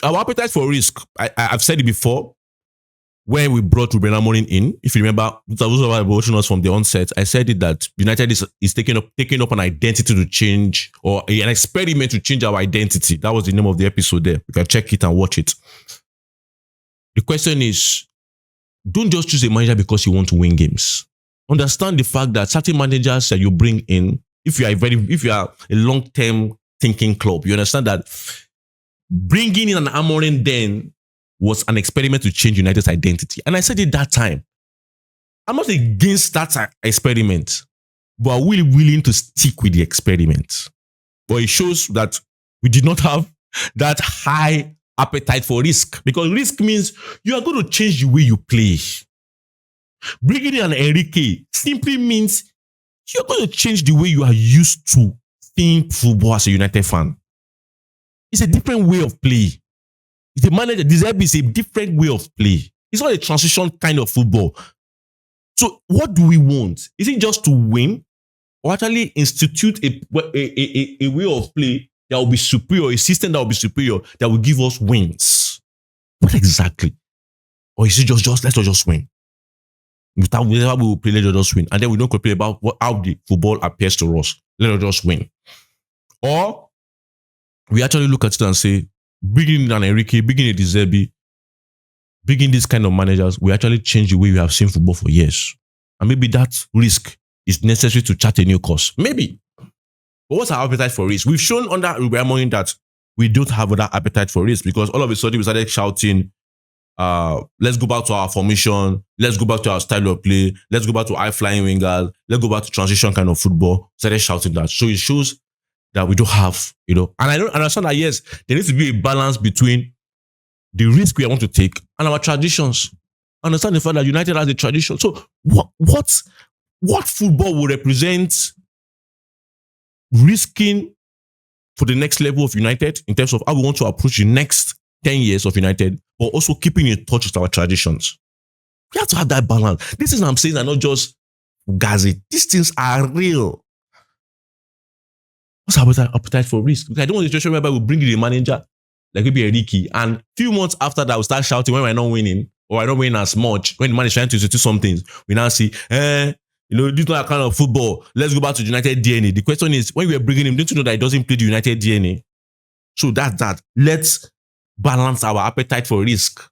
our appetite for risk. I've said it before. When we brought Ruben Amorim in, if you remember, those of us watching us from the onset, I said it that United is taking up an identity to change, or an experiment to change our identity. That was the name of the episode there. You can check it and watch it. The question is, don't just choose a manager because you want to win games. Understand the fact that certain managers that you bring in, if you are a long-term thinking club, you understand that bringing in an Amorim then was an experiment to change United's identity. And I said it that time. I'm not against that experiment, but are we willing to stick with the experiment? But it shows that we did not have that high appetite for risk, because risk means you are going to change the way you play. Bringing in an Enrique simply means you're going to change the way you are used to seeing football as a United fan. It's a different way of play. It's a manager. This is a different way of play. It's not a transition kind of football. So what do we want? Is it just to win, or actually institute a way of play that will be superior, a system that will be superior, that will give us wins? What exactly? Or is it just let's just win? Whatever we will play, let's just win. And then we don't complain about how the football appears to us. Let's just win. Or we actually look at it and say, bringing in an Enrique, bringing in a De Zerbi, bringing these kind of managers, we actually change the way we have seen football for years. And maybe that risk is necessary to chart a new course. Maybe. But what's our appetite for risk? We've shown under Ruben Amorim that we don't have that appetite for risk, because all of a sudden we started shouting, let's go back to our formation, let's go back to our style of play, let's go back to high-flying wingers, let's go back to transition kind of football. Started shouting that. So it shows that we don't have, and I don't understand that, yes, there needs to be a balance between the risk we want to take and our traditions. Understand the fact that United has a tradition. So what football will represent risking for the next level of United in terms of how we want to approach the next 10 years of United, but also keeping in touch with our traditions? We have to have that balance. This is what I'm saying, are not just Gazi. These things are real. What's our appetite for risk? Because I don't want a situation whereby we bring in a manager, like maybe Enrique, and a few months after that, we start shouting when we're not winning, or we're not winning as much. When the man is trying to institute some things, we now see, this is not a kind of football. Let's go back to the United DNA. The question is, when we're bringing him, don't you know that he doesn't play the United DNA? So that's that. Let's balance our appetite for risk